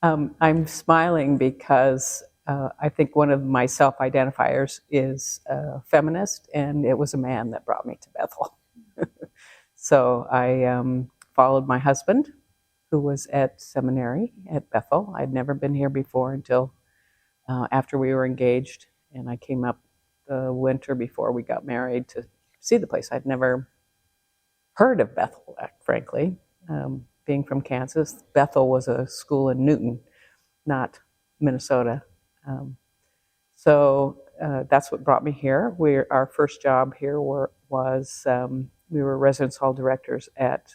I'm smiling because I think one of my self-identifiers is feminist, and it was a man that brought me to Bethel. So I followed my husband, who was at seminary at Bethel. I'd never been here before until after we were engaged, and I came up the winter before we got married to see the place. I'd never heard of Bethel, frankly. Being from Kansas, Bethel was a school in Newton, not Minnesota. Um, so that's what brought me here. Our first job here was we were residence hall directors at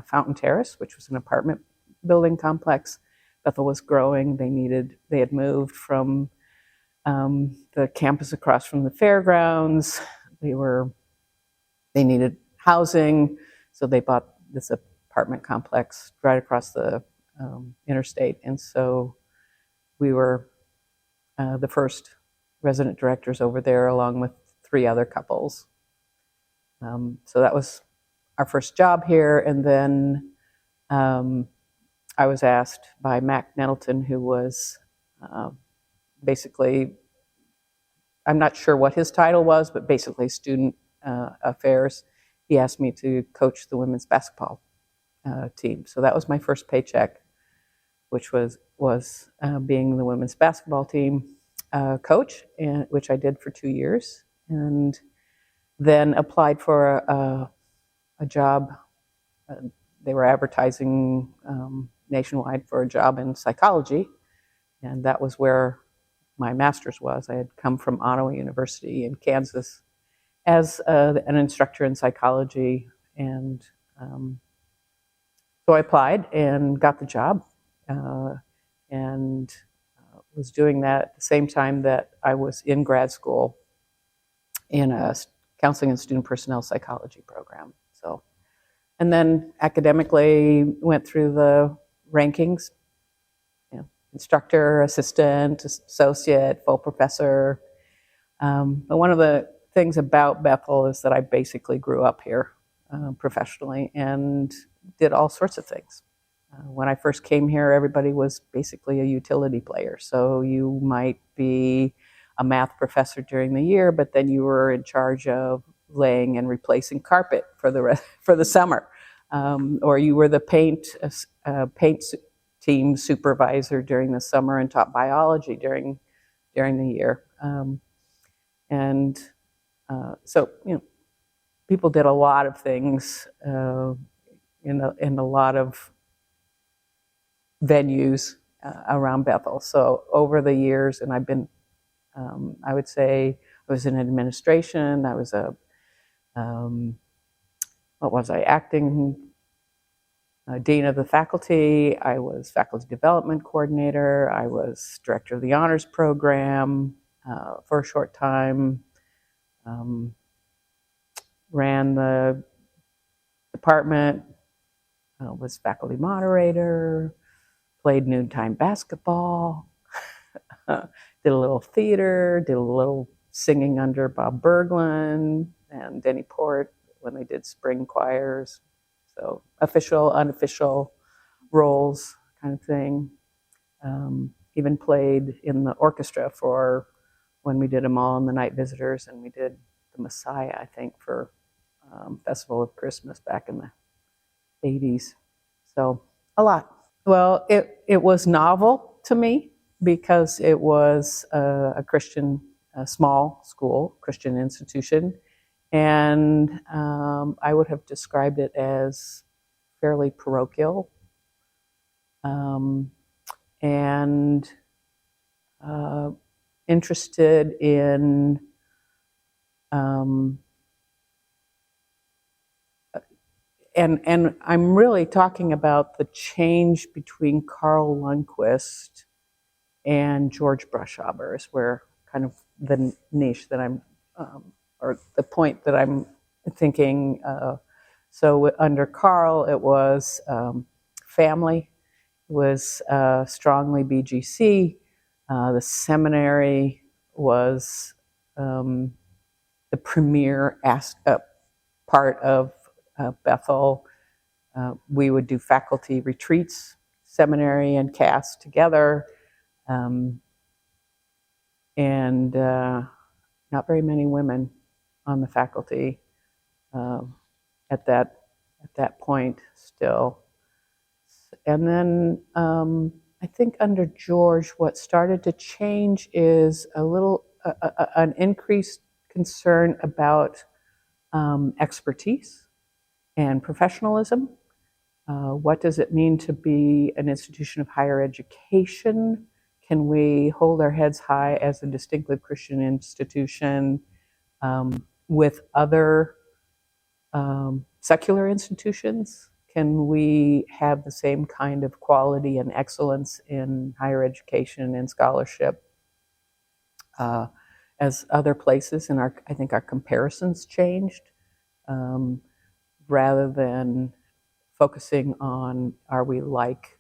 Fountain Terrace, which was an apartment building complex. Bethel was growing. They had moved from the campus across from the fairgrounds. They needed housing, so they bought this apartment complex right across the interstate. And so we were the first resident directors over there, along with 3 other couples. So that was our first job here. And then I was asked by Mac Nettleton, who was basically, I'm not sure what his title was, but basically student affairs. He asked me to coach the women's basketball team. So that was my first paycheck, which was being the women's basketball team coach, and which I did for 2 years, and then applied for a job. They were advertising nationwide for a job in psychology, and that was where my master's was. I had come from Ottawa University in Kansas as an instructor in psychology, and so I applied and got the job, and was doing that at the same time that I was in grad school in a counseling and student personnel psychology program. So, and then academically went through the rankings, instructor, assistant, associate, full professor. But one of the things about Bethel is that I basically grew up here professionally and did all sorts of things. When I first came here, everybody was basically a utility player. So you might be a math professor during the year, but then you were in charge of laying and replacing carpet for the summer, or you were the paint team supervisor during the summer and taught biology during the year. So people did a lot of things in a lot of venues around Bethel. So over the years, and I've been, I would say, I was in administration. I was acting dean of the faculty. I was faculty development coordinator. I was director of the honors program for a short time. Ran the department. Was faculty moderator. Played noontime basketball. Did a little theater. Did a little singing under Bob Berglund and Denny Port when they did spring choirs. So official, unofficial roles kind of thing. Even played in the orchestra for when we did them all in the Night Visitors, and we did the Messiah, I think, for Festival of Christmas back in the 80s. So a lot. Well, it was novel to me because it was a Christian, a small school, Christian institution. And I would have described it as fairly parochial, and interested in and I'm really talking about the change between Carl Lundquist and George Brushaber is where kind of the niche that I'm or the point that I'm thinking. So under Carl, it was family, it was strongly BGC. The seminary was the premier part of Bethel. We would do faculty retreats, seminary and caste together, and not very many women on the faculty at that point still. And then I think under George, what started to change is an increased concern about expertise and professionalism. What does it mean to be an institution of higher education? Can we hold our heads high as a distinctly Christian institution with other secular institutions? Can we have the same kind of quality and excellence in higher education and scholarship as other places? And I think our comparisons changed rather than focusing on how are we like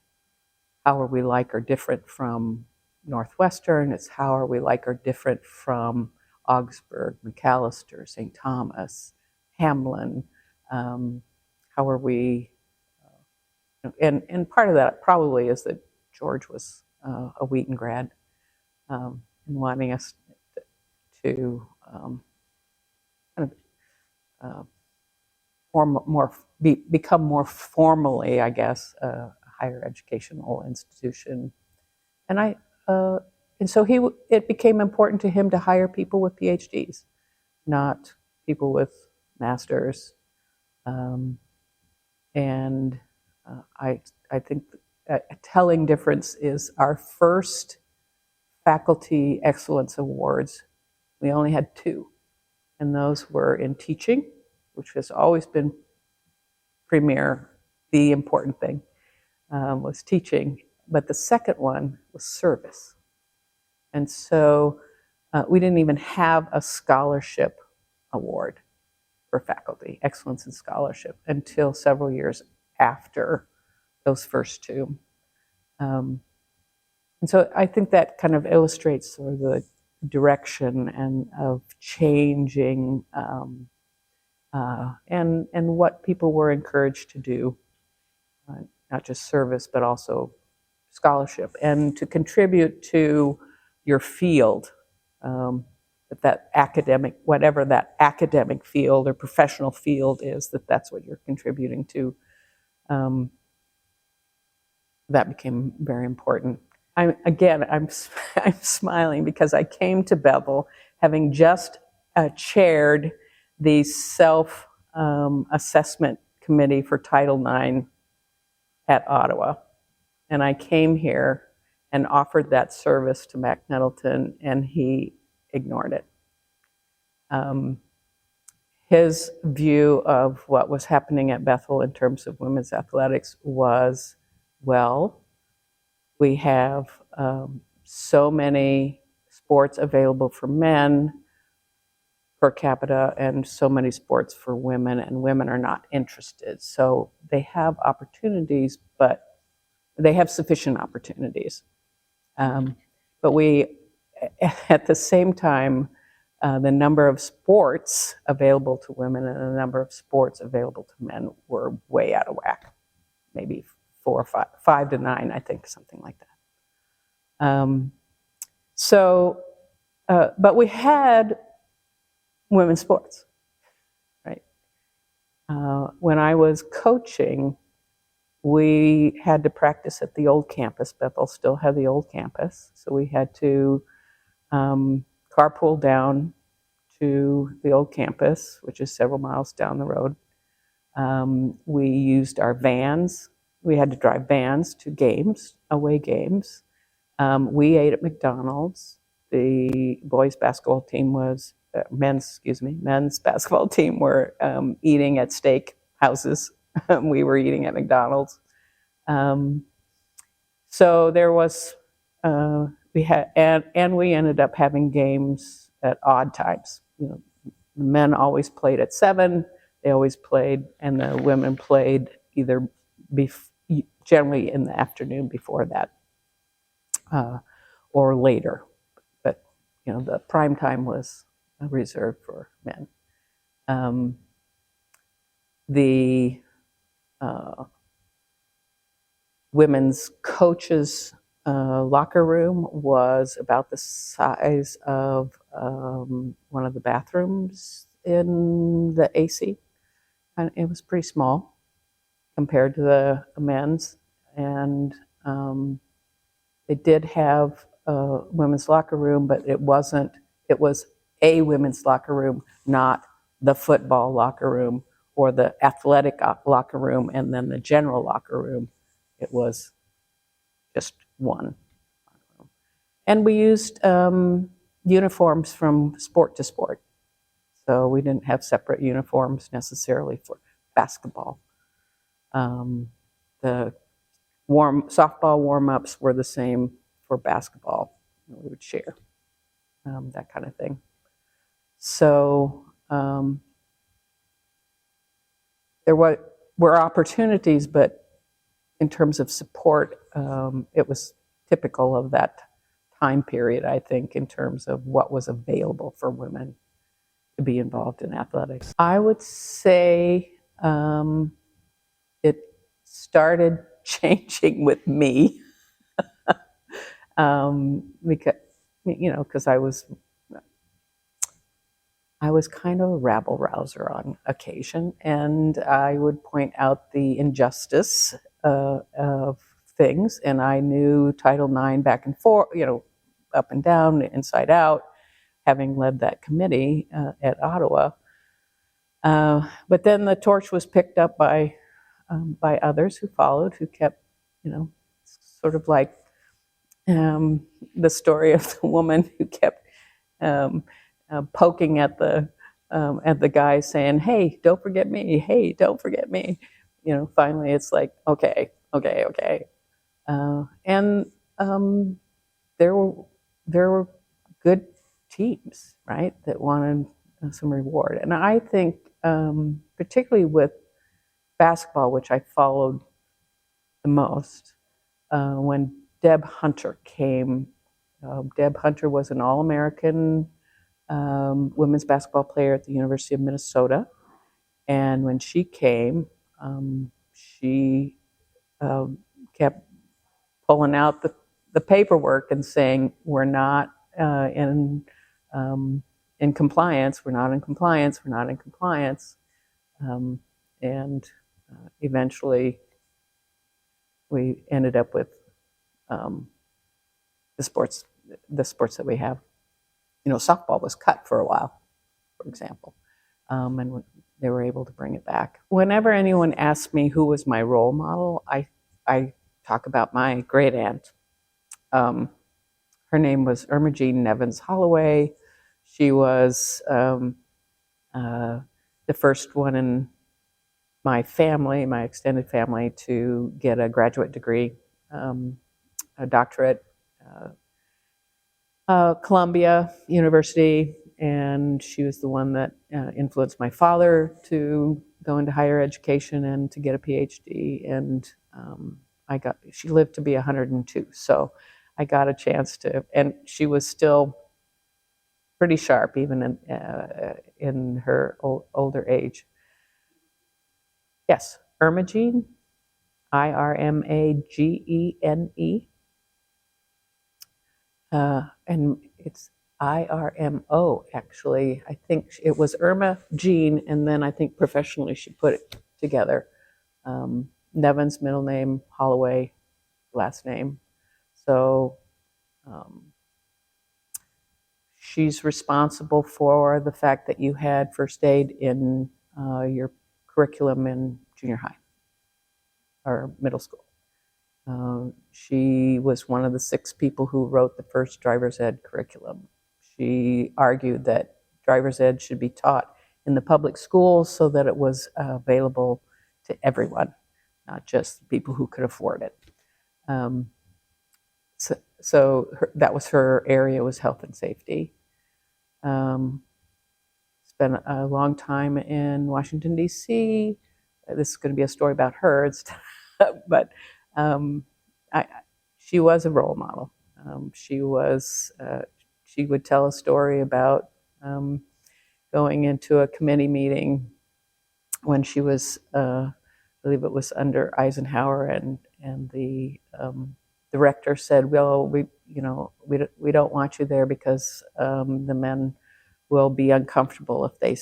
or different from Northwestern. It's how are we like or different from Augsburg, Macalester, St. Thomas, Hamlin. How are we? And part of that probably is that George was a Wheaton grad, and wanting us to kind of become more formally, I guess, a higher educational institution. And so it became important to him to hire people with PhDs, not people with masters. And I think a telling difference is our first faculty excellence awards. We only had 2, and those were in teaching, which has always been premier, the important thing was teaching, but the second one was service. And so we didn't even have a scholarship award for faculty, excellence in scholarship, until several years after those first 2. And so I think that kind of illustrates sort of the direction and of changing and what people were encouraged to do, not just service, but also scholarship, and to contribute to your field, that academic, whatever that academic field or professional field is, that's what you're contributing to. That became very important. I'm smiling because I came to Bethel having just chaired the self-assessment committee for Title IX at Ottawa. And I came here and offered that service to Mac Nettleton, and he ignored it. His view of what was happening at Bethel in terms of women's athletics was, well, we have so many sports available for men per capita and so many sports for women, and women are not interested. So they have opportunities, but they have sufficient opportunities. But we, at the same time, the number of sports available to women and the number of sports available to men were way out of whack. Maybe 4 or 5 to 9, I think, something like that. But we had women's sports, right? When I was coaching, we had to practice at the old campus. Bethel still had the old campus, so we had to carpool down to the old campus, which is several miles down the road. We used our vans. We had to drive vans to games, away games. We ate at McDonald's. The boys' basketball team was, men's basketball team were eating at steak houses. We were eating at McDonald's. So there was, we ended up having games at odd times. You know, the men always played at 7. They always played, and the women played either generally in the afternoon before that, or later. But you know, the prime time was reserved for men. The women's coach's locker room was about the size of one of the bathrooms in the AC, and it was pretty small compared to the men's. And they did have a women's locker room, but it wasn't. It was a women's locker room, not the football locker room or the athletic locker room, and then the general locker room. It was just one. And we used uniforms from sport to sport. So we didn't have separate uniforms necessarily for basketball. The softball warm-ups were the same for basketball. We would share that kind of thing. So there were opportunities, but in terms of support, it was typical of that time period, I think, in terms of what was available for women to be involved in athletics. I would say it started changing with me because I was kind of a rabble rouser on occasion, and I would point out the injustice of things, and I knew Title IX back and forth, up and down, inside out, having led that committee at Ottawa. But then the torch was picked up by others who followed, who kept, sort of like the story of the woman who kept poking at the guy, saying, "Hey, don't forget me. Hey, don't forget me." Finally, it's like, okay. And there were good teams, right, that wanted some reward. And I think, particularly with basketball, which I followed the most, when Deb Hunter came. Deb Hunter was an All-American women's basketball player at the University of Minnesota. And when she came, she kept pulling out the paperwork and saying, we're not in compliance, we're not in compliance, we're not in compliance. And eventually we ended up with the sports that we have. Softball was cut for a while, for example, and they were able to bring it back. Whenever anyone asks me who was my role model, I talk about my great aunt. Her name was Irma Jean Nevins Holloway. She was the first one in my family, my extended family, to get a graduate degree, a doctorate, Columbia University, and she was the one that influenced my father to go into higher education and to get a PhD. And she lived to be 102, so I got a chance to, and she was still pretty sharp even in her older age. Yes, Irma Jean, Irmagene. And it's IRMO, actually. I think it was Irma Jean, and then I think professionally she put it together. Nevins, middle name, Holloway, last name. So she's responsible for the fact that you had first aid in your curriculum in junior high or middle school. She was one of the 6 people who wrote the first driver's ed curriculum. She argued that driver's ed should be taught in the public schools so that it was available to everyone, not just people who could afford it. That was her area, was health and safety. Spent a long time in Washington, D.C. This is going to be a story about her, but she was a role model. She would tell a story about going into a committee meeting when she was, I believe it was under Eisenhower, and the the rector said, well, we don't want you there because the men will be uncomfortable if they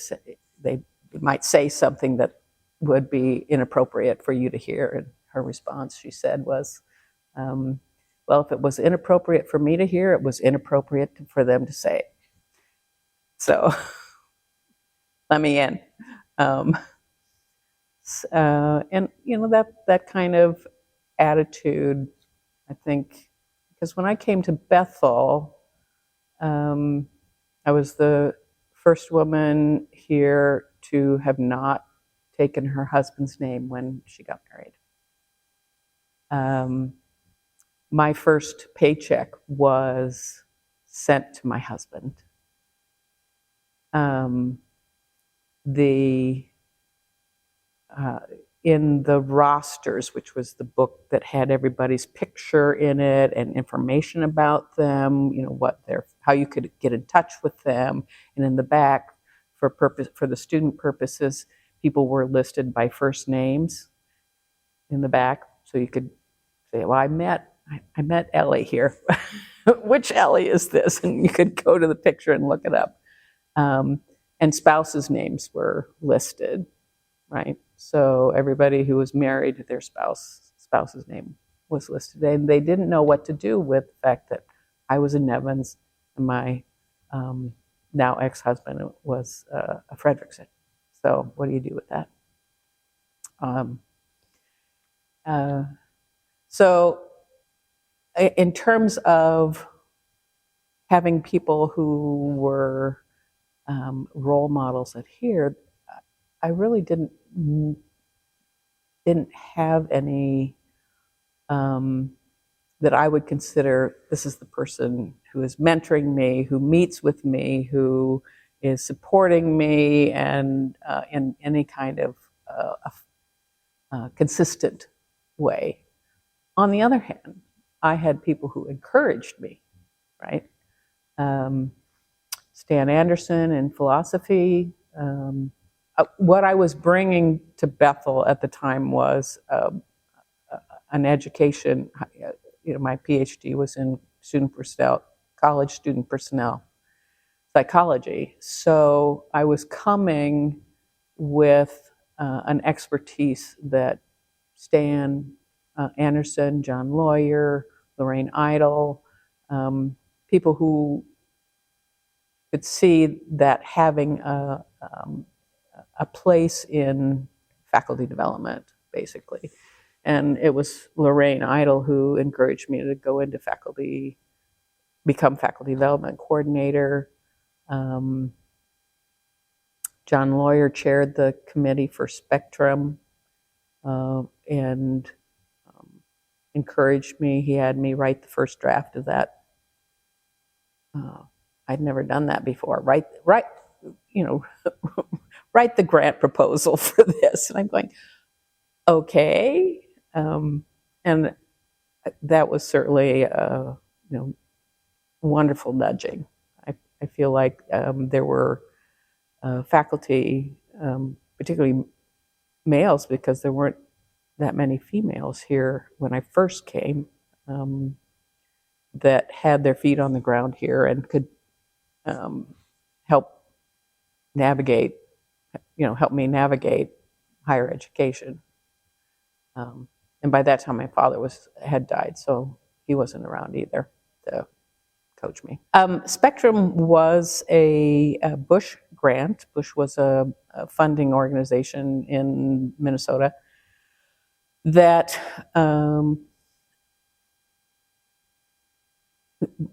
might say something that would be inappropriate for you to hear. And her response, she said, was, well, if it was inappropriate for me to hear, it was inappropriate for them to say it. So let me in. And that kind of attitude, I think, because when I came to Bethel, I was the first woman here to have not taken her husband's name when she got married. My first paycheck was sent to my husband. In the rosters, which was the book that had everybody's picture in it and information about them, how you could get in touch with them, and in the back, for the student purposes, people were listed by first names in the back, so you could say, well, I met Ellie here. Which Ellie is this? And you could go to the picture and look it up. And spouses' names were listed, right? So everybody who was married to their spouse's name was listed. And they didn't know what to do with the fact that I was a Nevins and my now ex-husband was a Frederickson. So what do you do with that? So in terms of having people who were role models at here, I really didn't have any that I would consider this is the person who is mentoring me, who meets with me, who is supporting me, and in any kind of consistent way. On the other hand, I had people who encouraged me, right? Stan Anderson in philosophy. What I was bringing to Bethel at the time was an education. My PhD was in college student personnel psychology. So I was coming with an expertise that Stan Anderson, John Lawyer, Lorraine Idle, people who could see that having a place in faculty development, basically. And it was Lorraine Idle who encouraged me to go into become faculty development coordinator. John Lawyer chaired the committee for Spectrum and encouraged me. He had me write the first draft of that. I'd never done that before. Write the grant proposal for this. And I'm going, okay. And that was certainly wonderful nudging. I feel like there were faculty, particularly males, because there weren't that many females here when I first came, that had their feet on the ground here and could help me navigate higher education. And by that time, my father had died, so he wasn't around either to coach me. Spectrum was a Bush grant. Bush was a funding organization in Minnesota that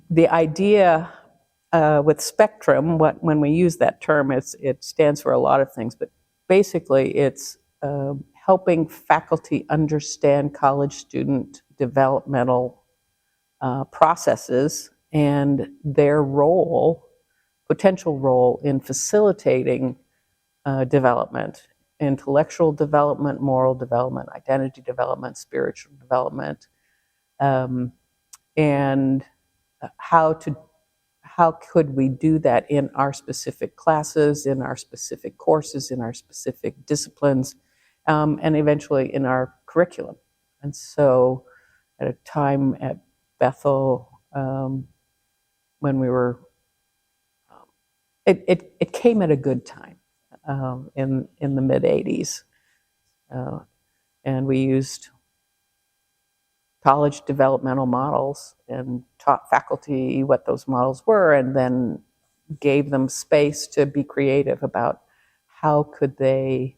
the idea with Spectrum, when we use that term, it stands for a lot of things, but basically it's helping faculty understand college student developmental processes and their potential role in facilitating development, intellectual development, moral development, identity development, spiritual development, and how could we do that in our specific classes, in our specific courses, in our specific disciplines, and eventually in our curriculum. And so at a time at Bethel when we were. It came at a good time in the mid '80s, and we used college developmental models and taught faculty what those models were, and then gave them space to be creative about how could they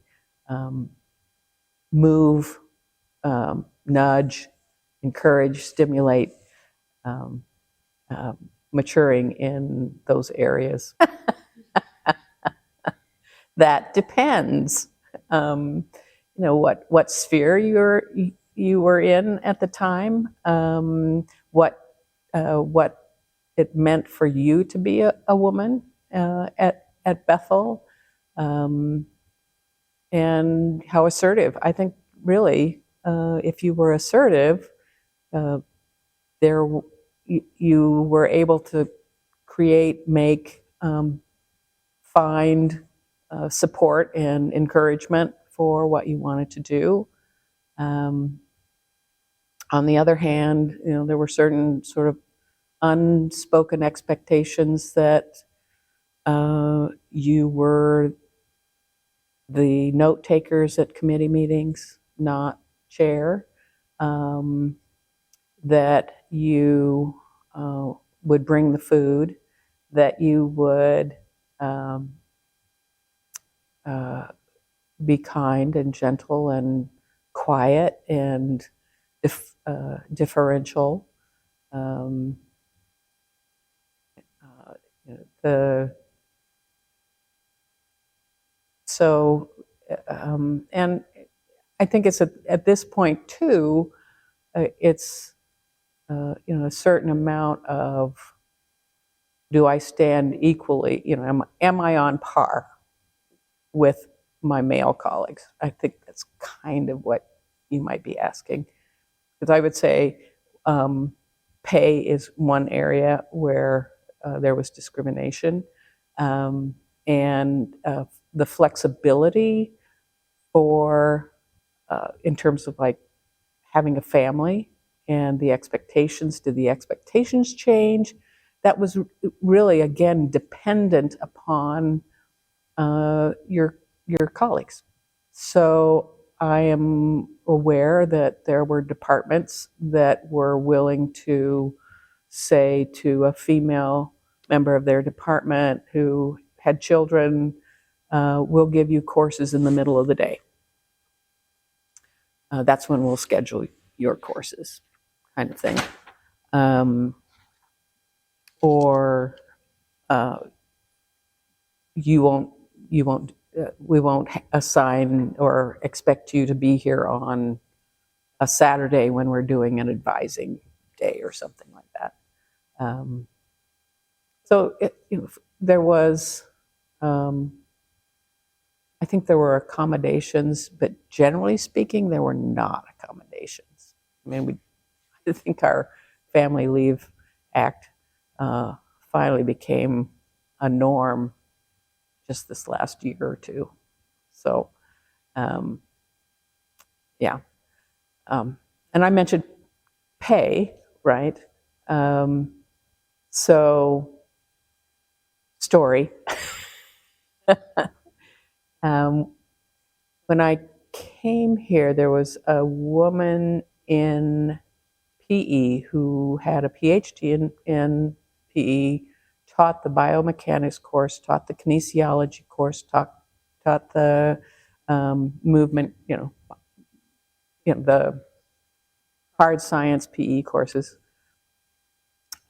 move, nudge, encourage, stimulate maturing in those areas. That depends, what sphere you were in at the time, what it meant for you to be a woman at Bethel, and how assertive. I think really, if you were assertive, you were able to create, make, find support and encouragement for what you wanted to do. On the other hand, there were certain sort of unspoken expectations that you were the note takers at committee meetings, not chair, that you would bring the food, that you would be kind and gentle and quiet and differential. And I think it's at this point too, it's a certain amount of, do I stand equally? Am I on par with my male colleagues? I think that's kind of what you might be asking, because I would say pay is one area where there was discrimination, and the flexibility for in terms of like having a family and the expectations. Did the expectations change? That was really, again, dependent upon your colleagues. So I am aware that there were departments that were willing to say to a female member of their department who had children, we'll give you courses in the middle of the day. That's when we'll schedule your courses, kind of thing. Or we won't assign or expect you to be here on a Saturday when we're doing an advising day or something like that. So there was, I think there were accommodations, but generally speaking, there were not accommodations. I mean, I think our Family Leave Act finally became a norm just this last year or two. So, yeah. And I mentioned pay, right? So, story. When I came here, there was a woman in PE who had a PhD in PE, taught the biomechanics course, taught the kinesiology course, taught the movement, the hard science PE courses.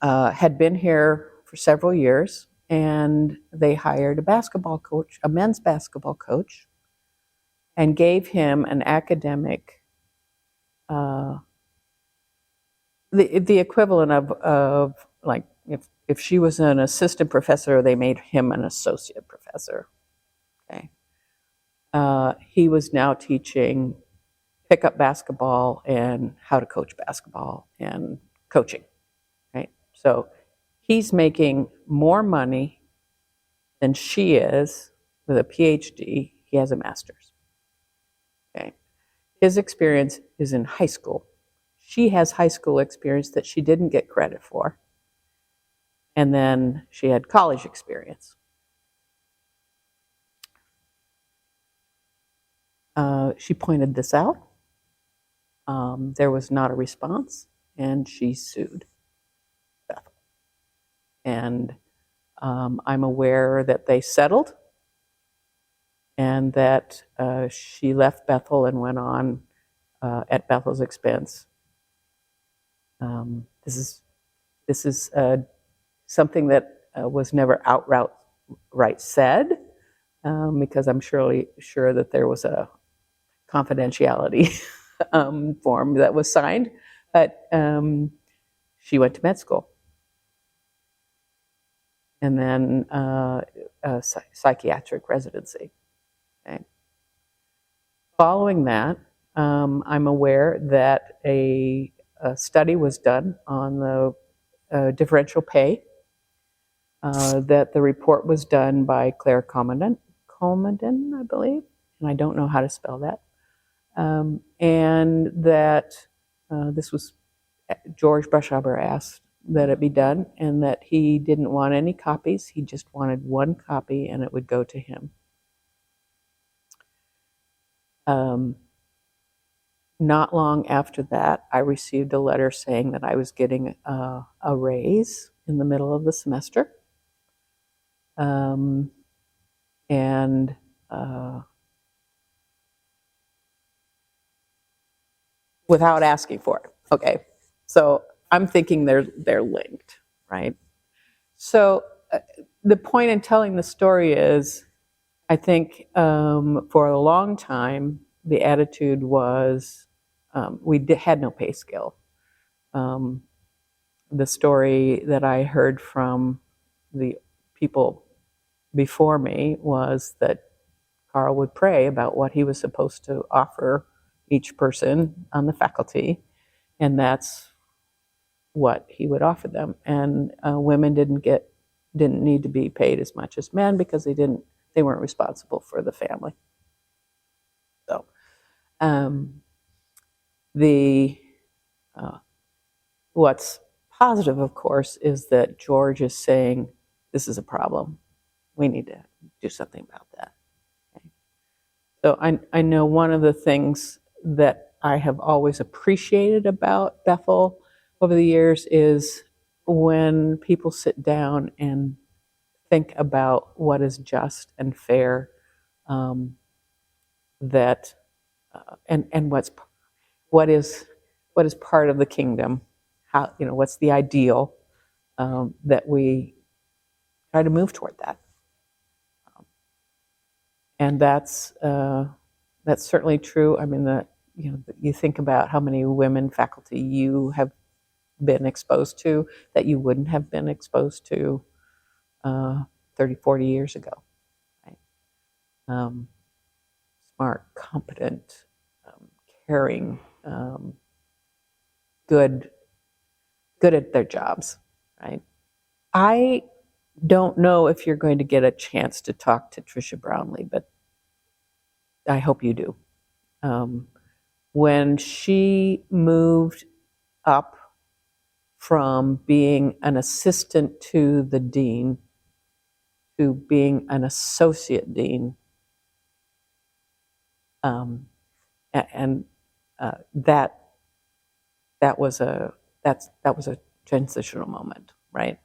Had been here for several years, and they hired a basketball coach, a men's basketball coach, and gave him an academic, the equivalent of like if she was an assistant professor, they made him an associate professor. Okay, he was now teaching pickup basketball and how to coach basketball and coaching. Right, so he's making more money than she is with a PhD. He has a master's. Okay, his experience is in high school. she has high school experience that she didn't get credit for. And then she had college experience. She pointed this out. There was not a response, and she sued Bethel. And I'm aware that they settled, and that she left Bethel and went on at Bethel's expense. This is something that was never outright said, because I'm sure that there was a confidentiality form that was signed, but she went to med school, and then a psychiatric residency. Okay. Following that, I'm aware that a study was done on the differential pay, that the report was done by Claire Comandin, I believe, and I don't know how to spell that, and that this was George Brushaber asked that it be done, and that he didn't want any copies. He just wanted one copy, and it would go to him. Not long after that, I received a letter saying that I was getting a raise in the middle of the semester. And without asking for it. Okay, so I'm thinking they're linked, right? So the point in telling the story is, I think for a long time the attitude was we had no pay scale. The story that I heard from the people before me was that Carl would pray about what he was supposed to offer each person on the faculty, and that's what he would offer them. And women didn't need to be paid as much as men because they weren't responsible for the family. So what's positive, of course, is that George is saying this is a problem. We need to do something about that. Okay. So I know one of the things that I have always appreciated about Bethel over the years is when people sit down and think about what is just and fair, that and what is part of the kingdom. How, what's the ideal, that we try to move toward that, and that's certainly true. I mean, you think about how many women faculty you have been exposed to that you wouldn't have been exposed to 30, 40 years ago. Right? Smart, competent, caring, good at their jobs, right? I don't know if you're going to get a chance to talk to Tricia Brownlee, but I hope you do. When she moved up from being an assistant to the dean to being an associate dean, that was a transitional moment, right?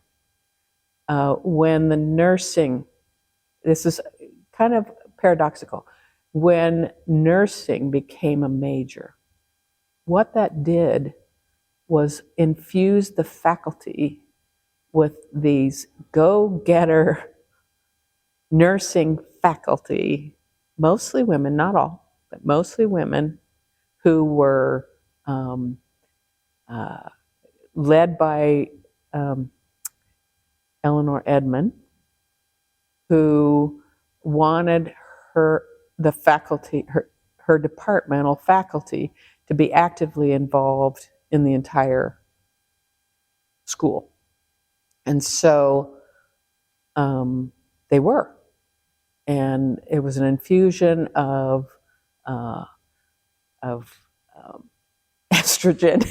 When the nursing, this is kind of paradoxical, when nursing became a major, what that did was infuse the faculty with these go-getter nursing faculty, mostly women, not all, but mostly women, who were led by Eleanor Edmond, who wanted her departmental faculty to be actively involved in the entire school. And so they were. And it was an infusion of estrogen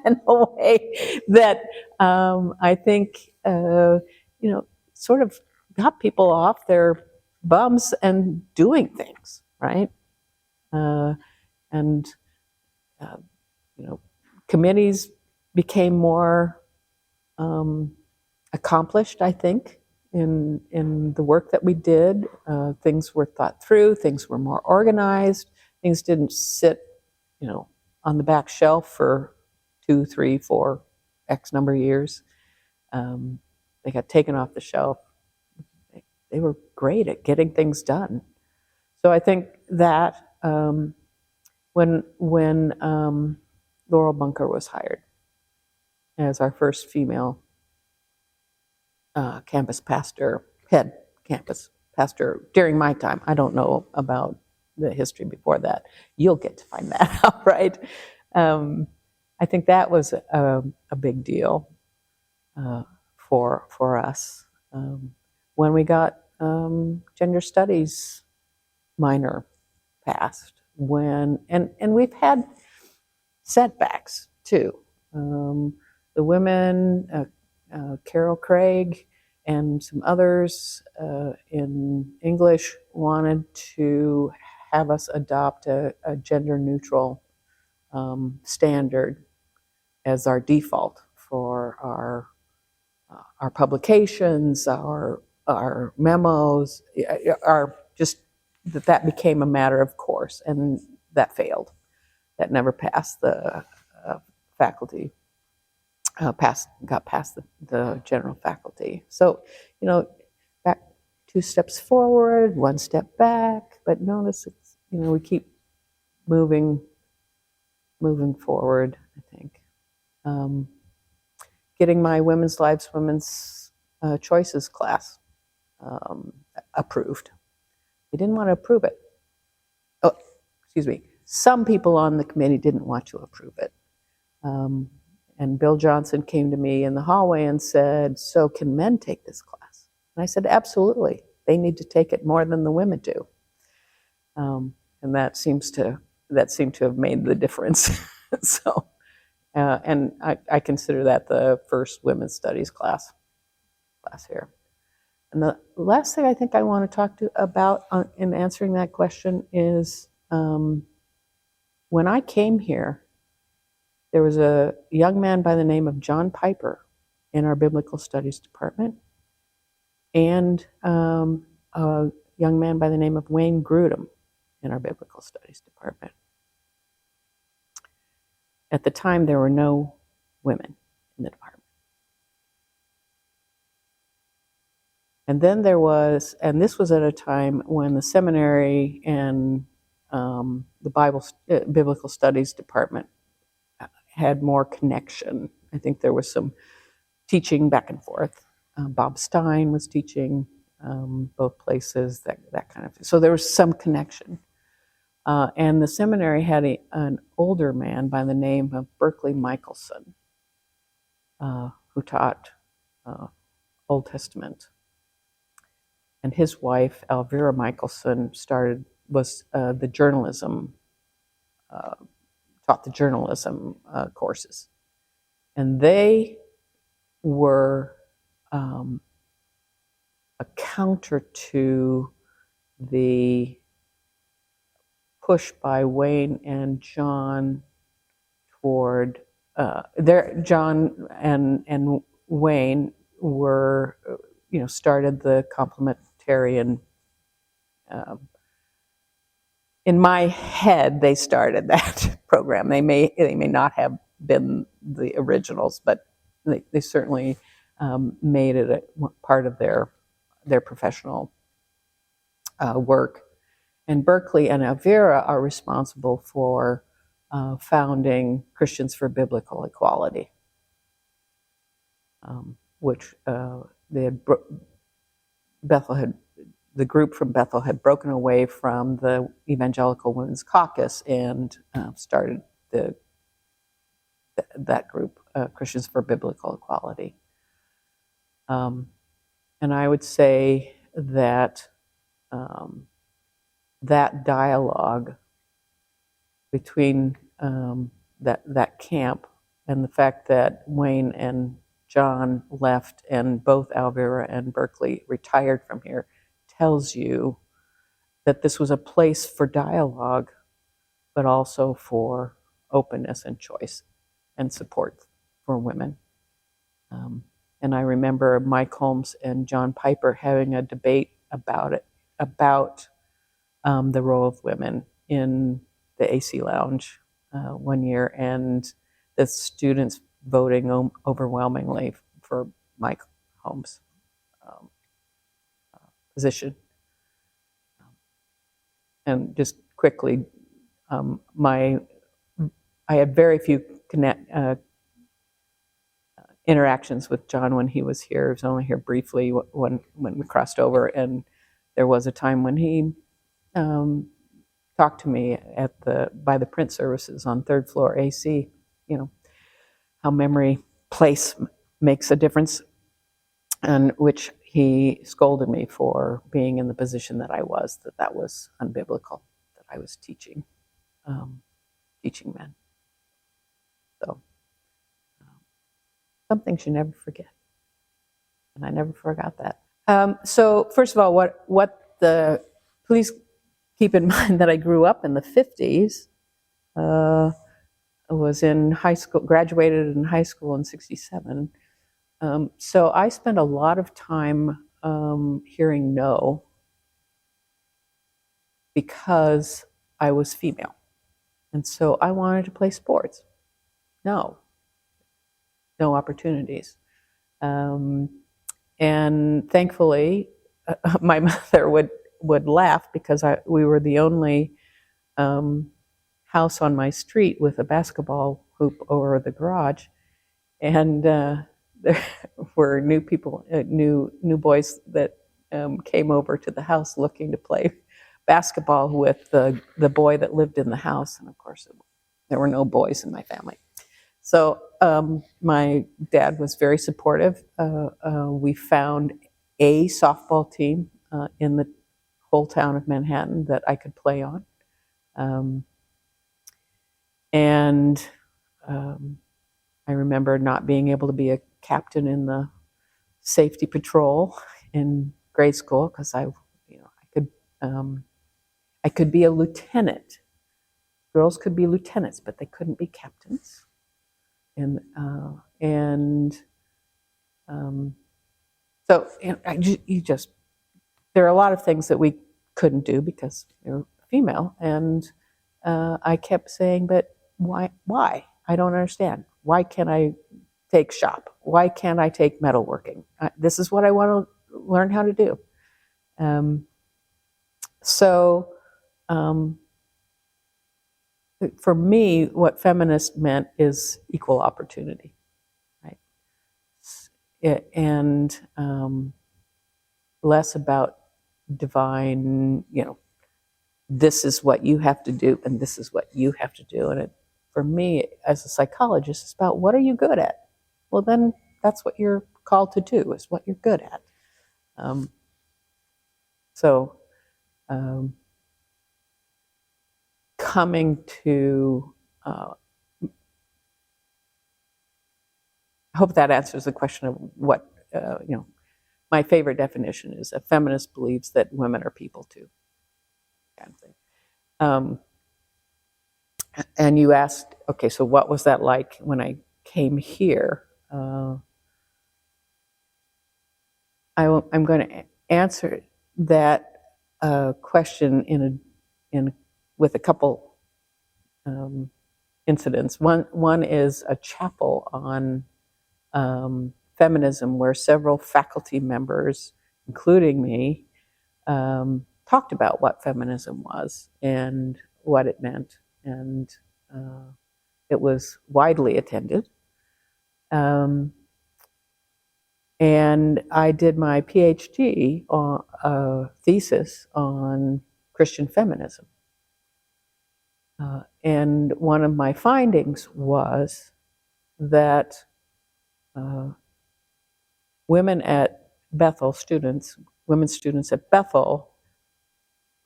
in a way that I think, sort of got people off their bums and doing things, right? Uh, and, uh, committees became more accomplished, I think, in the work that we did. Things were thought through, things were more organized, things didn't sit, on the back shelf for 2, 3, 4, X number of years. They got taken off the shelf. They were great at getting things done. So I think that when Laurel Bunker was hired as our first female campus pastor, head campus pastor during my time. I don't know about the history before that. You'll get to find that out, right? I think that was a big deal for us. When we got gender studies minor passed, and we've had setbacks too. The women, Carol Craig and some others in English wanted to have us adopt a gender-neutral standard as our default for our publications, our memos, just that became a matter of course, and that failed. That never passed the faculty. Got past the general faculty. So, back 2 steps forward, 1 step back, but notice it's, we keep moving forward, I think. Getting my Women's Lives, Women's Choices class approved. They didn't want to approve it. Oh, excuse me. Some people on the committee didn't want to approve it. And Bill Johnson came to me in the hallway and said, "So can men take this class?" And I said, "Absolutely. They need to take it more than the women do." And that seemed to have made the difference. So, and I consider that the first women's studies class here. And the last thing I think I want to talk about in answering that question is when I came here, there was a young man by the name of John Piper in our biblical studies department, and a young man by the name of Wayne Grudem in our biblical studies department. At the time, there were no women in the department. And then there was, and this was at a time when the seminary and the biblical studies department had more connection. I think there was some teaching back and forth. Bob Stein was teaching both places, that kind of thing. So there was some connection. And the seminary had an older man by the name of Berkeley Michelson, who taught Old Testament. And his wife, Elvira Michelson, was the journalism, taught the journalism courses. And they were a counter to the push by Wayne and John toward John and Wayne were, started the complementarian. In my head, they started that program. They may not have been the originals, but they certainly made it a part of their professional work. And Berkeley and Elvira are responsible for founding Christians for Biblical Equality, which the group from Bethel had broken away from the Evangelical Women's Caucus and started that group, Christians for Biblical Equality. And I would say that that dialogue between that camp and the fact that Wayne and John left and both Alvera and Berkeley retired from here tells you that this was a place for dialogue, but also for openness and choice and support for women. And I remember Mike Holmes and John Piper having a debate about it, about the role of women in the AC Lounge one year, and the students voting overwhelmingly for Mike Holmes' position. And just quickly, I had very few interactions with John when he was here. He was only here briefly when we crossed over, and there was a time when he talked to me by the print services on third floor AC. How memory place makes a difference, and which he scolded me for being in the position that I was. That was unbiblical. That I was teaching men. So some things you never forget, and I never forgot that. So first of all, please keep in mind that I grew up in the 50s. I was in high school, graduated in high school in 67. So I spent a lot of time hearing no because I was female. And so I wanted to play sports. No opportunities. And thankfully, my mother would laugh because we were the only house on my street with a basketball hoop over the garage, and there were new people, new boys that came over to the house looking to play basketball with the boy that lived in the house, and of course there were no boys in my family. So my dad was very supportive. We found a softball team in the whole town of Manhattan that I could play on. And I remember not being able to be a captain in the safety patrol in grade school because I could be a lieutenant. Girls could be lieutenants, but they couldn't be captains. So there are a lot of things that we couldn't do because we were female, and I kept saying, but why? I don't understand. Why can't I take shop? Why can't I take metalworking? This is what I want to learn how to do. For me, what feminist meant is equal opportunity, right? And less about divine, this is what you have to do and this is what you have to do. And for me, as a psychologist, it's about what are you good at? Well, then that's what you're called to do, is what you're good at. Coming to, I hope that answers the question of what, my favorite definition is a feminist believes that women are people too, kind of thing. And you asked, okay, so what was that like when I came here? I'm going to answer that question with a couple incidents. One is a chapel on feminism where several faculty members, including me, talked about what feminism was and what it meant. And it was widely attended. And I did my PhD thesis on Christian feminism. And one of my findings was that women at Bethel, women students at Bethel,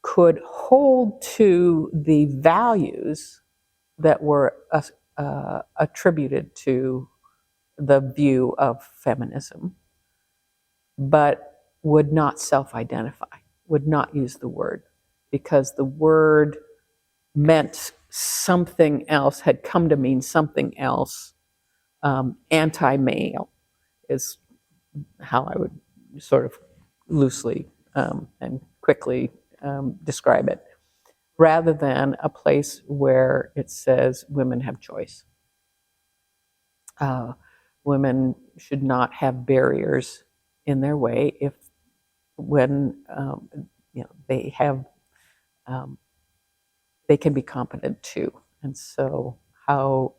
could hold to the values that were attributed to the view of feminism, but would not self-identify, would not use the word, because the word meant something else, had come to mean something else. Anti-male is how I would sort of loosely and quickly describe it, rather than a place where it says women have choice. Women should not have barriers in their way if when they have they can be competent too. And so how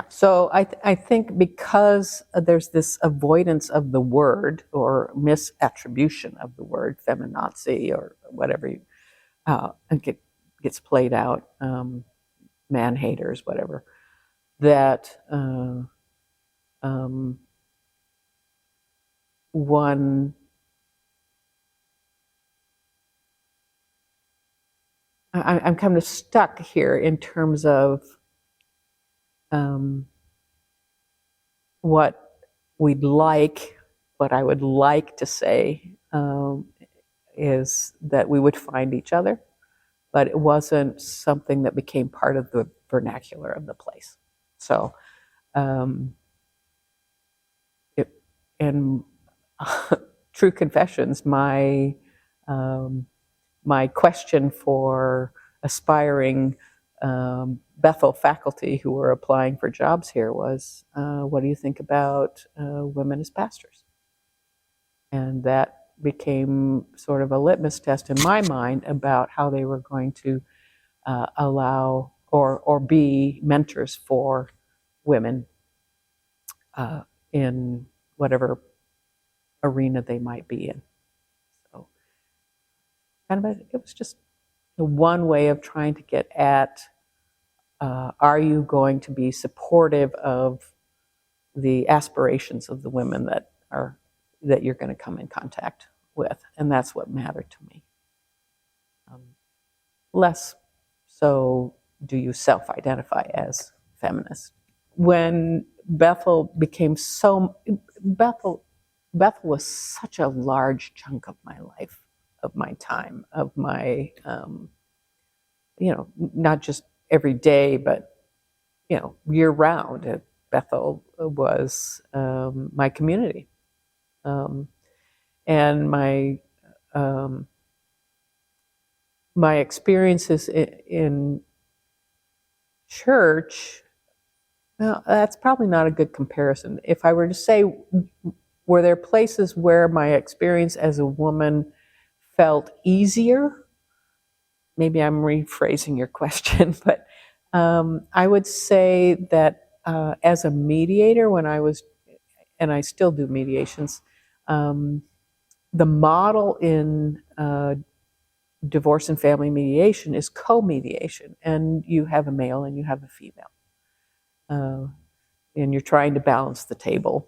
so I think because there's this avoidance of the word or misattribution of the word feminazi or whatever gets played out, man haters, whatever, that one I'm kind of stuck here in terms of what I would like to say is that we would find each other, but it wasn't something that became part of the vernacular of the place. So, in true confessions, my question for aspiring Bethel faculty who were applying for jobs here was, what do you think about women as pastors? And that became sort of a litmus test in my mind about how they were going to allow or be mentors for women in whatever arena they might be in. So it was just one way of trying to get at, are you going to be supportive of the aspirations of the women that you're going to come in contact with? And that's what mattered to me. Less so, do you self-identify as feminist? When Bethel was such a large chunk of my life, of my time, of my, not just every day, but, year round. Bethel was my community. And my experiences in church, well, that's probably not a good comparison. If I were to say, were there places where my experience as a woman felt easier? Maybe I'm rephrasing your question, but I would say that as a mediator, and I still do mediations, the model in divorce and family mediation is co-mediation, and you have a male and you have a female, and you're trying to balance the table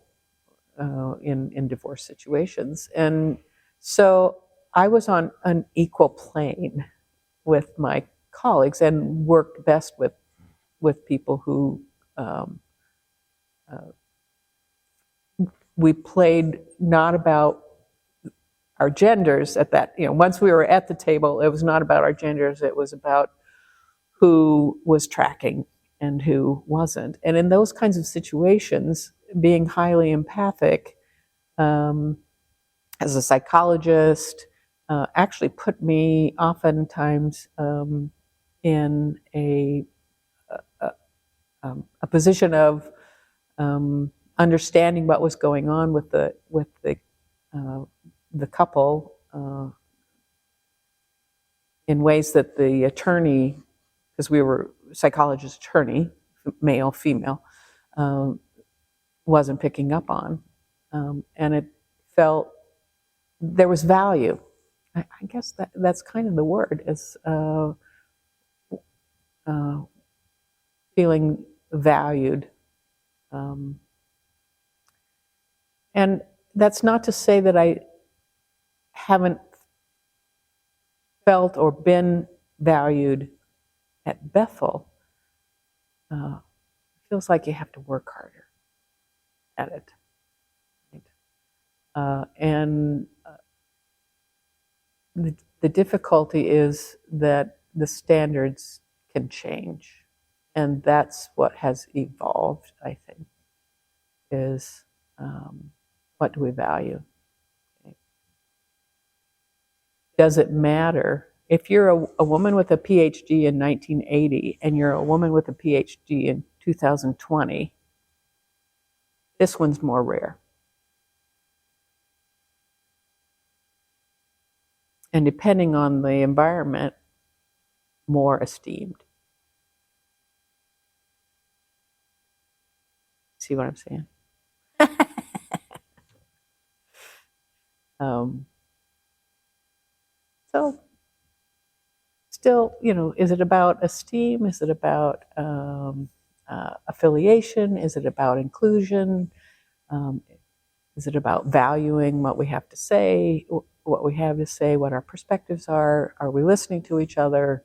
in divorce situations. And so I was on an equal plane with my colleagues and worked best with people who we played not about our genders at that, once we were at the table, it was not about our genders, it was about who was tracking and who wasn't. And in those kinds of situations, being highly empathic as a psychologist actually put me oftentimes in a position of understanding what was going on with the couple in ways that the attorney, because we were psychologist attorney, male, female, wasn't picking up on. And it felt there was value. I guess that's kind of the word, is feeling valued. And that's not to say that I haven't felt or been valued at Bethel, it feels like you have to work harder at it. And the difficulty is that the standards can change. And that's what has evolved, I think, is what do we value? Does it matter? If you're a woman with a PhD in 1980 and you're a woman with a PhD in 2020, this one's more rare. And depending on the environment, more esteemed. See what I'm saying? So still, is it about esteem? Is it about affiliation? Is it about inclusion? Is it about valuing what we have to say, what our perspectives are? Are we listening to each other?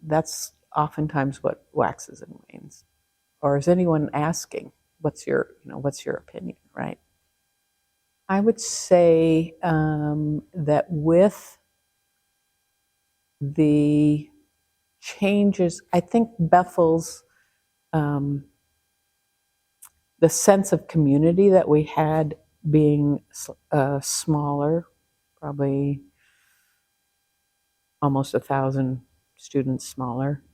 That's oftentimes what waxes and wanes. Or is anyone asking, what's your opinion, right? I would say that with the changes, I think Bethel's, the sense of community that we had being smaller, probably almost 1,000 students smaller,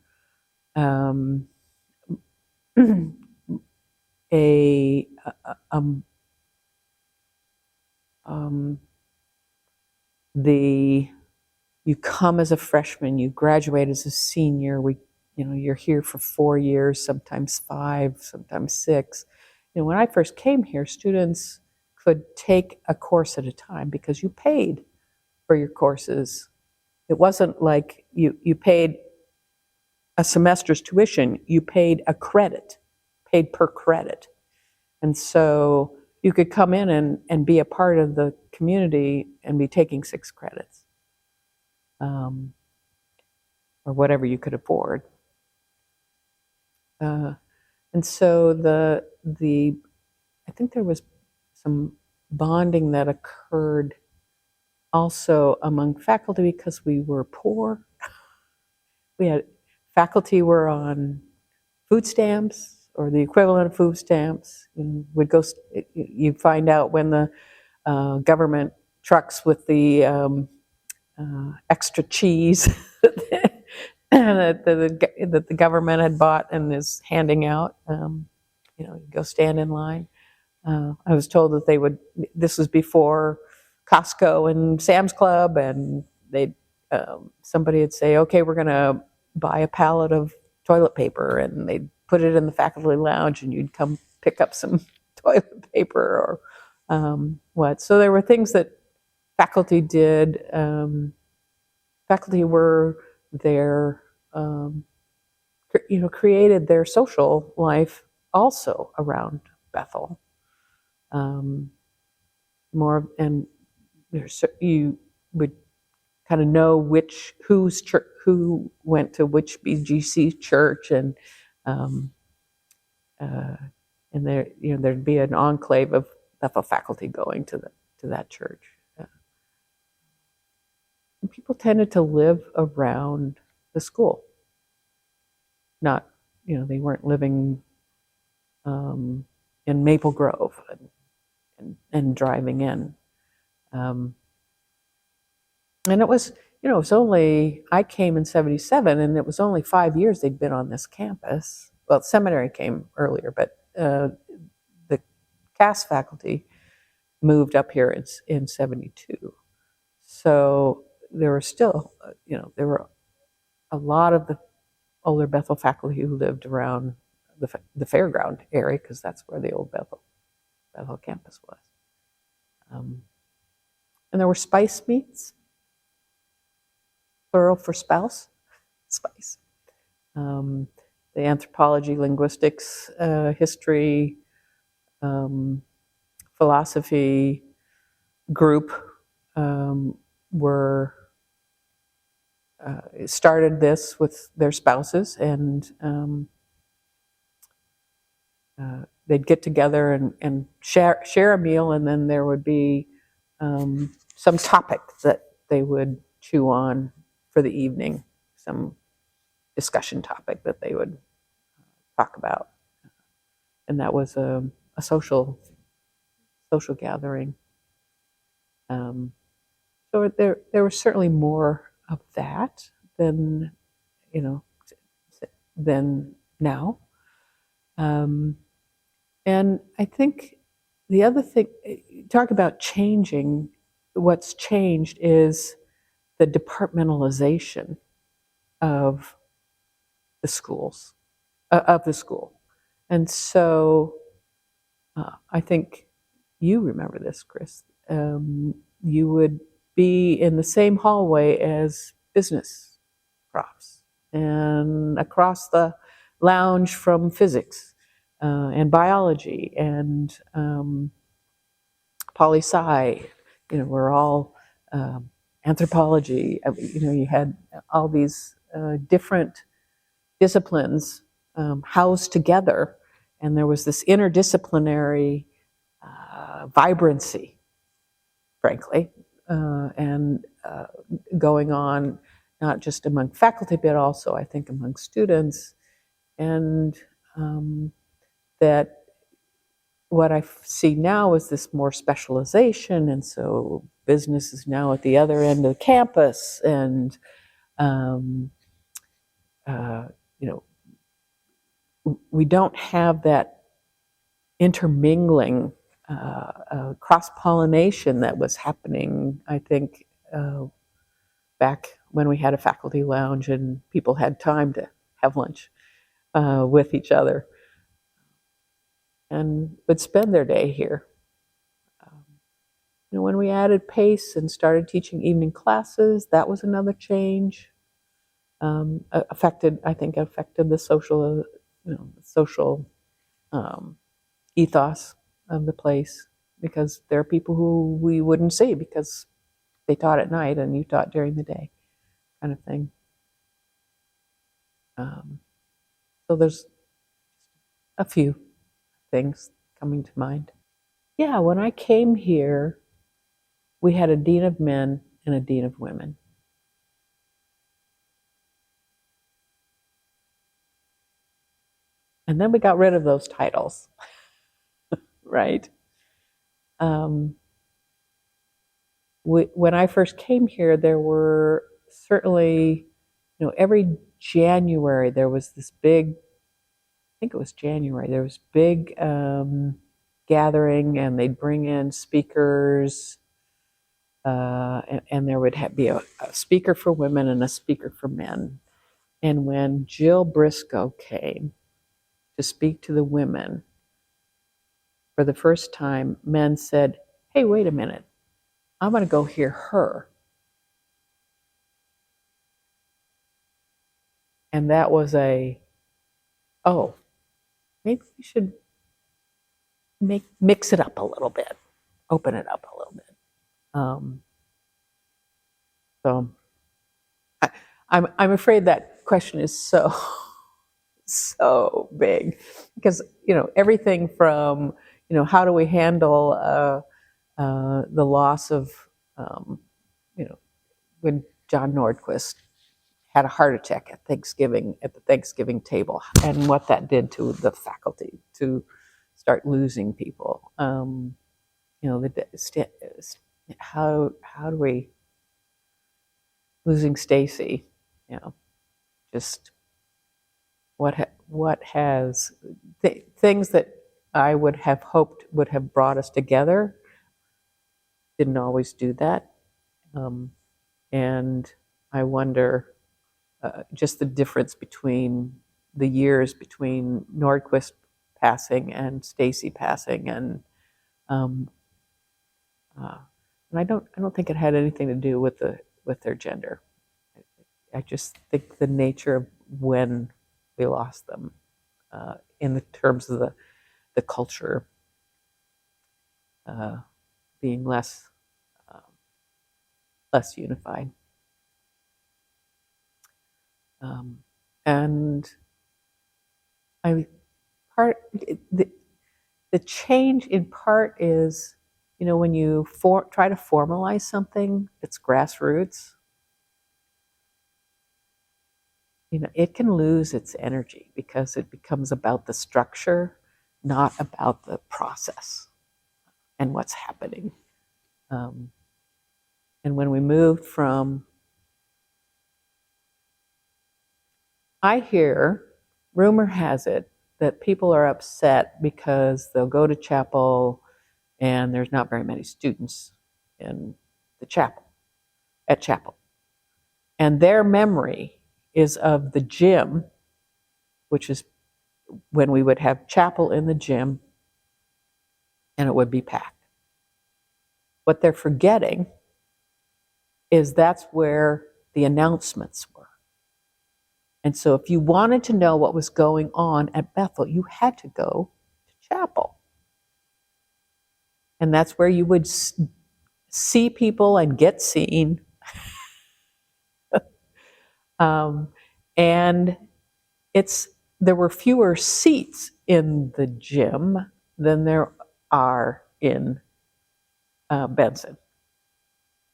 you come as a freshman, you graduate as a senior. You're here for 4 years, sometimes 5, sometimes 6. When I first came here, students could take a course at a time because you paid for your courses. It wasn't like you paid a semester's tuition. You paid a credit, paid per credit. And so you could come in and be a part of the community and be taking 6 credits. Or whatever you could afford. And so I think there was some bonding that occurred also among faculty because we were poor. Faculty were on food stamps or the equivalent of food stamps. You'd find out when the government trucks with the extra cheese that the government had bought and is handing out. You go stand in line. I was told that this was before Costco and Sam's Club, and somebody would say, okay, we're going to buy a pallet of toilet paper, and they'd put it in the faculty lounge, and you'd come pick up some toilet paper or what. So there were things that faculty did. Faculty were there, created their social life also around Bethel. More, and you would kind of know who went to which BGC church, and there'd be an enclave of Bethel faculty going to that church. And people tended to live around the school. Not, they weren't living in Maple Grove and driving in. And it was only, I came in 1977, and it was only 5 years they'd been on this campus. Well, seminary came earlier, but the Cass faculty moved up here in 1972. So there were still, there were a lot of the older Bethel faculty who lived around the fairground area, because that's where the old Bethel campus was. And there were spice meets, plural for spouse, spice. The anthropology, linguistics, history, philosophy group were started this with their spouses, and they'd get together and share a meal, and then there would be some topic that they would chew on for the evening, some discussion topic that they would talk about, and that was a social gathering. So there was certainly more of that than you know than now. And I think the other thing, talk about changing, what's changed is the departmentalization of the schools, of the school. And so I think you remember this, Chris. You would be in the same hallway as business profs, and across the lounge from physics and biology and poli sci. We're all anthropology. You had all these different disciplines housed together, and there was this interdisciplinary vibrancy, frankly, and going on not just among faculty, but also, I think, among students. And that what I see now is this more specialization, and so business is now at the other end of the campus, and we don't have that intermingling, cross-pollination that was happening, I think, back when we had a faculty lounge and people had time to have lunch with each other and would spend their day here. When we added PACE and started teaching evening classes, that was another change. Affected the social ethos of the place, because there are people who we wouldn't see because they taught at night and you taught during the day, kind of thing. So there's a few things coming to mind. Yeah, when I came here, we had a dean of men and a dean of women. And then we got rid of those titles, right? When I first came here, there were certainly, every January there was this big, I think it was January, there was big gathering, and they'd bring in speakers, and there would be a speaker for women and a speaker for men. And when Jill Briscoe came to speak to the women, for the first time, men said, "Hey, wait a minute, I'm going to go hear her." And that was maybe we should mix it up a little bit, open it up a little bit. So I'm afraid that question is so big, because everything from how do we handle the loss of when John Nordquist had a heart attack at the Thanksgiving table, and what that did to the faculty to start losing people. How do we, losing Stacy, just what has things that I would have hoped would have brought us together didn't always do that. And I wonder just the difference between the years between Nordquist passing and Stacy passing, and I don't think it had anything to do with their gender. I just think the nature of when we lost them, in the terms of the culture being less unified. And I part the change in part is, when you try to formalize something that's grassroots, it can lose its energy because it becomes about the structure, not about the process and what's happening. And when we moved from, I hear, rumor has it, that people are upset because they'll go to chapel and there's not very many students in the chapel, at chapel. And their memory is of the gym, which is when we would have chapel in the gym and it would be packed. What they're forgetting is that's where the announcements were. And so if you wanted to know what was going on at Bethel, you had to go to chapel. And that's where you would see people and get seen. And there were fewer seats in the gym than there are in Benson.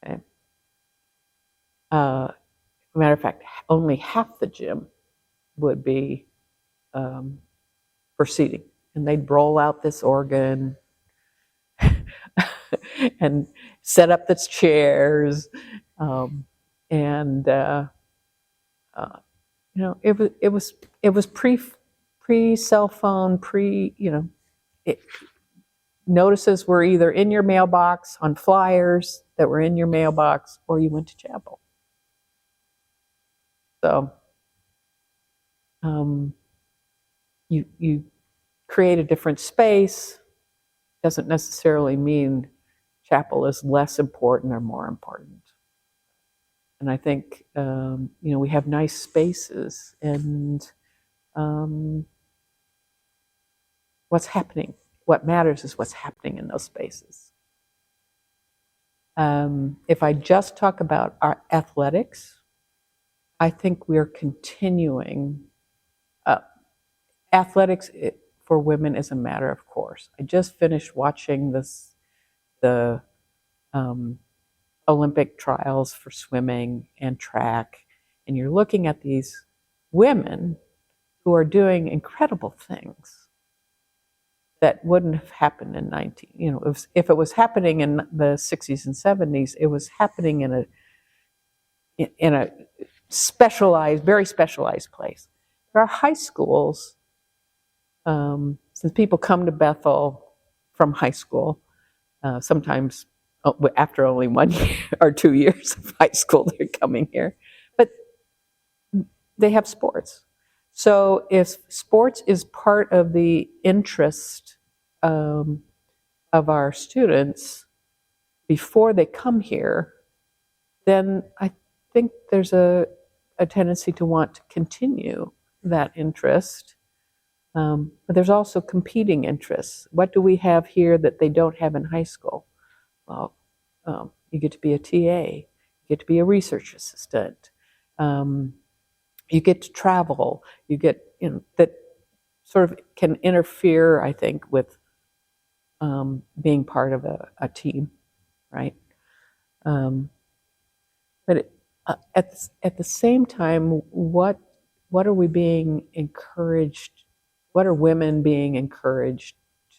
Okay. Matter of fact, only half the gym would be for seating, and they'd roll out this organ and set up the chairs, and it was pre cell phone, notices were either in your mailbox on flyers that were in your mailbox, or you went to chapel. So you create a different space. Doesn't necessarily mean chapel is less important or more important. And I think we have nice spaces, and what's happening. What matters is what's happening in those spaces. If I just talk about our athletics, I think we're continuing. Athletics for women is a matter of course. I just finished watching the Olympic trials for swimming and track, and you're looking at these women who are doing incredible things that wouldn't have happened in if it was happening in the 60s and 70s, it was happening in a specialized, very specialized place. There are high schools, since people come to Bethel from high school, sometimes after only 1 year or 2 years of high school, they're coming here, but they have sports. So if sports is part of the interest of our students before they come here, then I think there's a tendency to want to continue that interest. But there's also competing interests. What do we have here that they don't have in high school? Well, you get to be a TA, you get to be a research assistant, you get to travel, you get, that sort of can interfere, I think, with being part of a team, right? But at the same time, what are we being encouraged? What are women being encouraged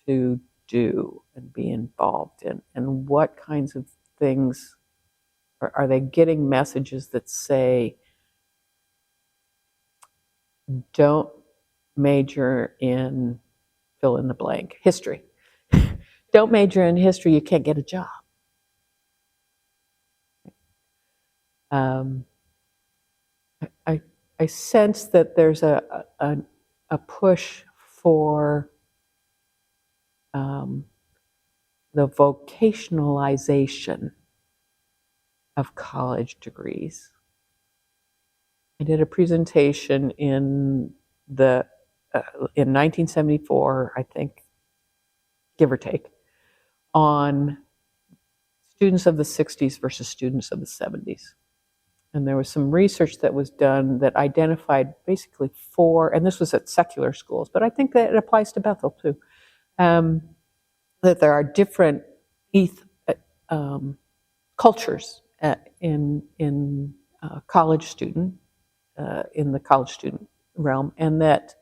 to do and be involved in? And what kinds of things are they getting? Messages that say, don't major in fill in the blank, history. Don't major in history, you can't get a job. I sense that there's a push for the vocationalization of college degrees. I did a presentation in 1974, I think, give or take, on students of the 60s versus students of the 70s. And there was some research that was done that identified basically 4, and this was at secular schools, but I think that it applies to Bethel too, that there are different cultures in college student, in the college student realm, and that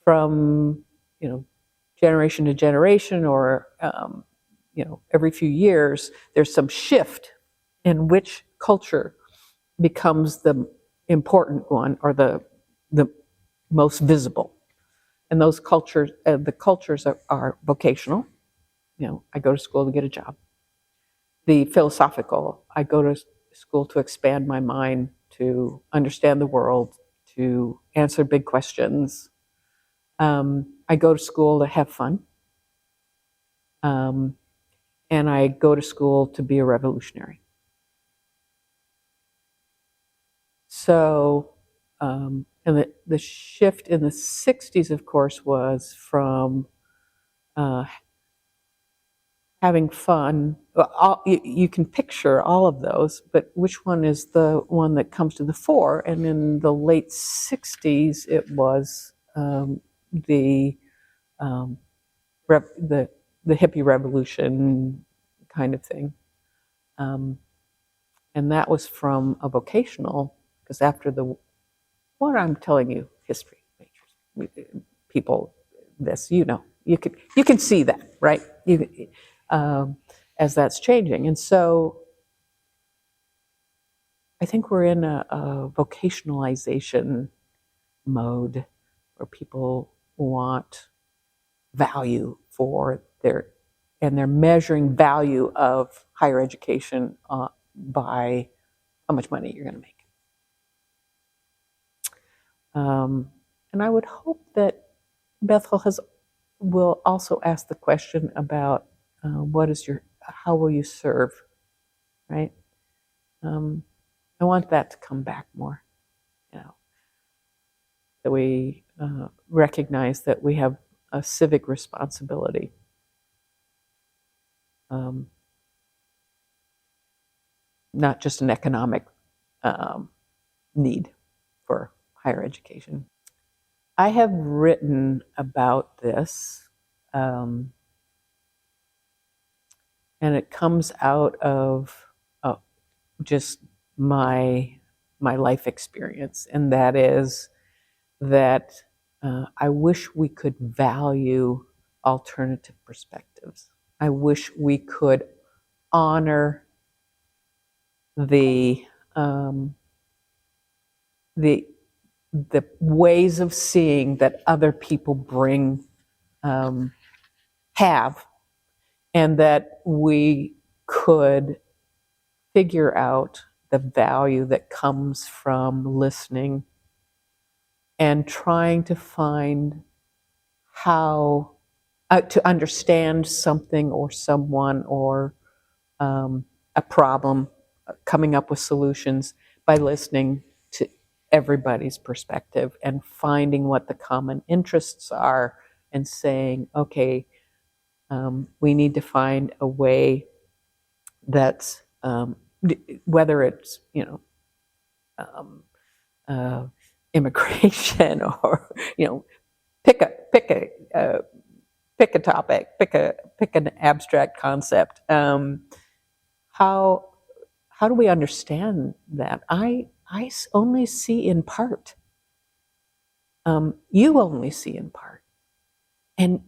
from generation to generation, or every few years, there's some shift in which culture becomes the important one, or the most visible. And those cultures, the cultures are vocational. I go to school to get a job. The philosophical, I go to school to expand my mind, to understand the world, to answer big questions. I go to school to have fun. And I go to school to be a revolutionary. So, and the shift in the 60s, of course, was from having fun. You can picture all of those, but which one is the one that comes to the fore? And in the late 60s, it was the hippie revolution kind of thing. And that was from a vocational, because after what I'm telling you, history majors, people, this, you can see that, right? As that's changing. And so I think we're in a vocationalization mode where people want value for and they're measuring value of higher education by how much money you're going to make. And I would hope that Bethel will also ask the question about how will you serve, right? I want that to come back more, that we recognize that we have a civic responsibility. Not just an economic need for higher education. I have written about this, and it comes out of just my life experience, and that is that I wish we could value alternative perspectives. I wish we could honor the ways of seeing that other people have, and that we could figure out the value that comes from listening and trying to find how to understand something or someone or a problem, coming up with solutions by listening to everybody's perspective and finding what the common interests are and saying, okay, we need to find a way that's, whether it's, immigration or, pick a topic, pick an abstract concept. How do we understand that? I only see in part. You only see in part. And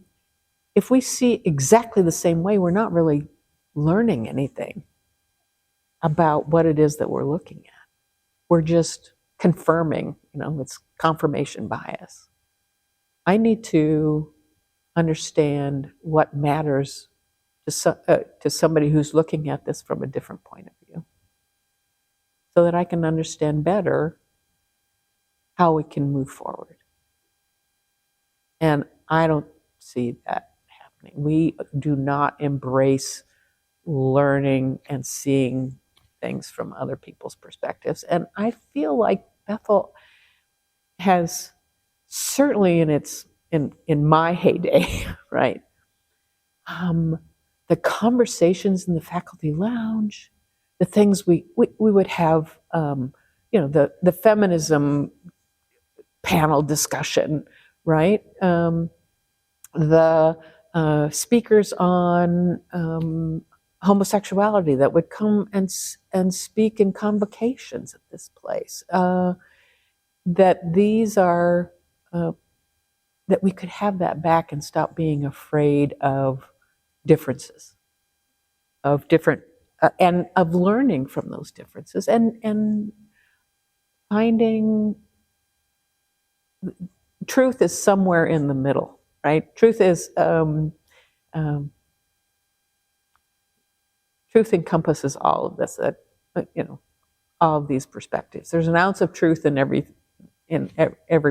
if we see exactly the same way, we're not really learning anything about what it is that we're looking at. We're just confirming, it's confirmation bias. I need to understand what matters to somebody who's looking at this from a different point of view, so that I can understand better how we can move forward. And I don't see that happening. We do not embrace learning and seeing things from other people's perspectives. And I feel like Bethel has, certainly in my heyday, right? The conversations in the faculty lounge, the things we would have, the feminism panel discussion, right? The speakers on homosexuality that would come and speak in convocations at this place. That these are, that we could have that back and stop being afraid of differences, of different, and of learning from those differences, and finding truth is somewhere in the middle, right? Truth encompasses all of this, all of these perspectives. There's an ounce of truth in every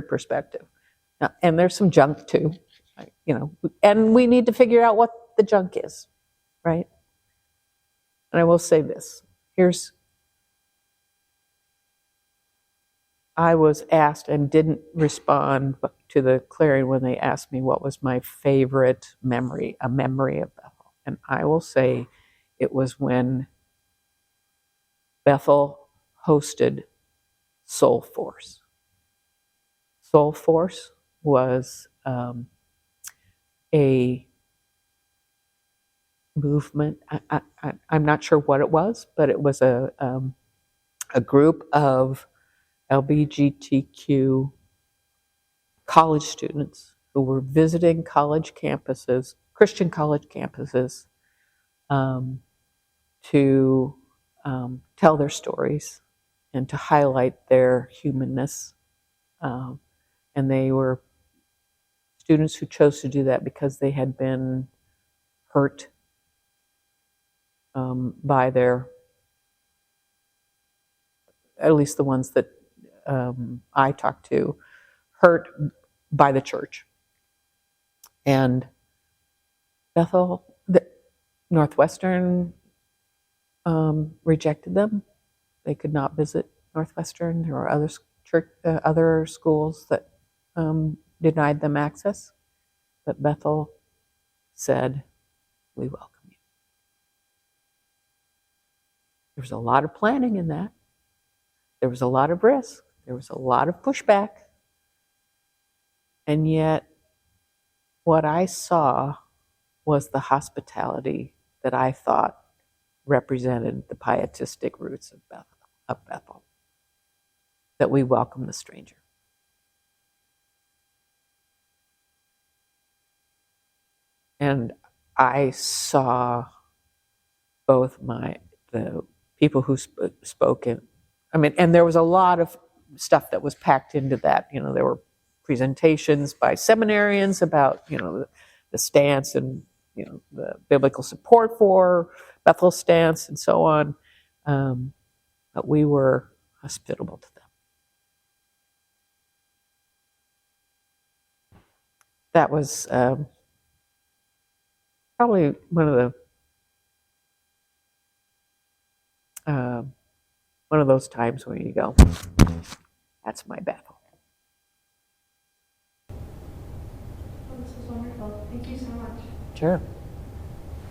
perspective, and there's some junk too, and we need to figure out what the junk is, right? And I will say this: I was asked and didn't respond to the clearing when they asked me what was my favorite memory, a memory of Bethel. And I will say it was when Bethel hosted Soul Force. Soul Force was a movement. I'm not sure what it was, but it was a group of LGBTQ college students who were visiting college campuses, Christian college campuses, to tell their stories and to highlight their humanness. And they were students who chose to do that because they had been hurt by at least the ones that I talked to, hurt by the church. And Bethel, Northwestern rejected them. They could not visit Northwestern. There were other schools that denied them access. But Bethel said, "We welcome you." There was a lot of planning in that. There was a lot of risk. There was a lot of pushback. And yet, what I saw was the hospitality that I thought represented the pietistic roots of Bethel. That we welcome the stranger. And I saw both the people who spoke in, and there was a lot of stuff that was packed into that. There were presentations by seminarians about, the stance and, the biblical support for Bethel's stance and so on. But we were hospitable to them. That was probably one of those times when you go, that's my Bethel. Well, this was wonderful. Thank you so much. Sure.